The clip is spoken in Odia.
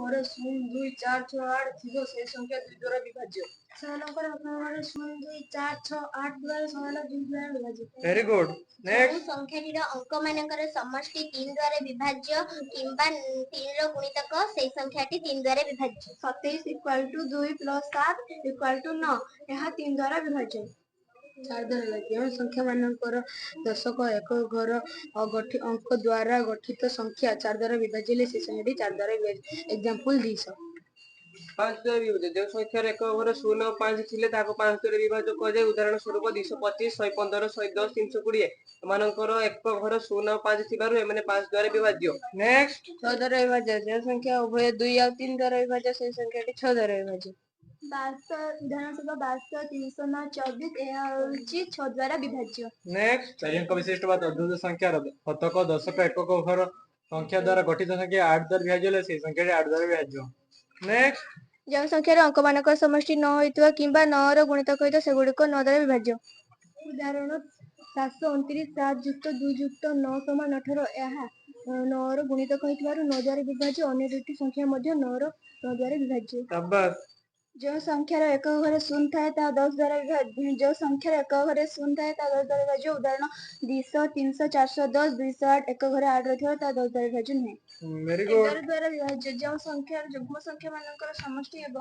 ଘରେ 0, 2, 4, 6, 8 ଥିବ ସେ ସଂଖ୍ୟା 2 ଦ୍ୱାରା ବିଭାଜ୍ୟ। ସେମାନଙ୍କର ଏକକ ଘରେ 0, 2, 4, 6, 8 ଦ୍ୱାରା ସେମାନେ 2 ଦ୍ୱାରା ବିଭାଜ୍ୟ। Very good. ଯେଉଁ Next. ସଂଖ୍ୟାଟିର ଅଙ୍କମାନଙ୍କର ସମଷ୍ଟି 3 ଦ୍ୱାରା ବିଭାଜ୍ୟ କିମ୍ବା 3 ର ଗୁଣିତକ ସେହି ସଂଖ୍ୟାଟି 3 ଦ୍ୱାରା ବିଭାଜ୍ୟ। 27 = 2 + 7 = 9 ଏହା 3 ଦ୍ୱାରା ବିଭାଜ୍ୟ। 4 ଦ୍ୱାରା ଯେଉଁ ସଂଖ୍ୟାମାନଙ୍କର ଦଶକ ଏକକ ଘର ଅଙ୍କ ଦ୍ୱାରା ଗଠିତ ସଂଖ୍ୟା 4 ଦ୍ୱାରା ବିଭାଜିଲେ ସେ ସଂଖ୍ୟାଟି 4 ଦ୍ୱାରା ବିଭାଜ୍ୟ। ଏକ୍ସାମ୍ପଲ 200। 5 ଦ୍ୱାରା ବିଭାଜ୍ୟ ଯେଉଁ ସଂଖ୍ୟାର ଏକକ ଘର 0 ଓ 5 ଥିଲେ ତାହାକୁ 5 ଦ୍ୱାରା ବିଭାଜ୍ୟ କୁହାଯାଏ। ଉଦାହରଣ ସ୍ୱରୂପ 225, 115, 110, 320 ଏମାନଙ୍କର ଏକକ ଘର 0 ଓ 5 ଥିବାରୁ ଏମାନେ 5 ଦ୍ୱାରା ବିଭାଜ୍ୟ। ନେକ୍ସଟ। 6 ଦ୍ୱାରା ବିଭାଜ୍ୟ ଯେଉଁ ସଂଖ୍ୟା ଉଭୟ 2 ଆଉ 3 ଦ୍ୱାରା ବିଭାଜ୍ୟ ସେହି ସଂଖ୍ୟାଟି 6 ଦ୍ୱାରା ବିଭାଜ୍ୟ। 1200 ଉଦାହରଣ ସ୍ୱରୂପ 1200, 309, 24 ଏହା ହେଉଛି 6 ଦ୍ୱାରା ବିଭାଜ୍ୟ। ନେକ୍ସଟ। ଚାରି ଅଙ୍କ ବିଶିଷ୍ଟ ବା ଅଦ୍ଭୁତ ସଂଖ୍ୟାର ଶତକ ଦଶକ ଏକକ ଘର ସଂଖ୍ୟା ଦ୍ୱାରା ଗଠିତ ସଂଖ୍ୟା 8 ଦ୍ୱାରା ବିଭାଜ୍ୟ ହେଲେ ସେହି ସଂଖ୍ୟାଟି 8 ଦ୍ୱାରା ବିଭାଜ୍ୟ। ନେକ୍ସଟ। ଯେଉଁ ସଂଖ୍ୟାର ଅଙ୍କମାନଙ୍କର ସମଷ୍ଟି 9 ହୋଇଥିବା କିମ୍ବା 9 ର ଗୁଣିତକ ହୋଇଥିବା ସେଗୁଡ଼ିକ 9 ଦ୍ୱାରା ବିଭାଜ୍ୟ। ଉଦାହରଣ 729, 7 + 2 + 9 = 18 ଏହା 9 ର ଗୁଣିତକ ହୋଇଥିବାରୁ 9 ଦ୍ୱାରା ବିଭାଜ୍ୟ। ଅନ୍ୟ ଦୁଇଟି ସଂଖ୍ୟା ମଧ୍ୟ 9 ଦ୍ୱାରା ବିଭାଜ୍ୟ। ସାବାସ୍। ଯେଉଁ ସଂଖ୍ୟାର ଏକକ ଘରେ 0 ଥାଏ ତାହା 10 ଦ୍ୱାରା ବିଭାଜ୍ୟ। ଯେଉଁ ସଂଖ୍ୟାର ଏକକ ଘରେ 0 ଥାଏ ତାହା 10 ଦ୍ୱାରା ବିଭାଜ୍ୟ। ଉଦାହରଣ 200, 300, 410, 208 ଏକକ ଘରେ 8 ରହିଥିବାରୁ ତାହା 10 ଦ୍ୱାରା ବିଭାଜ୍ୟ ନୁହେଁ। Very good. 11 ଦ୍ୱାରା ବିଭାଜ୍ୟ ଯେଉଁ ସଂଖ୍ୟାର ଯୁଗ୍ମ ସଂଖ୍ୟାମାନଙ୍କର ସମଷ୍ଟି ଏବଂ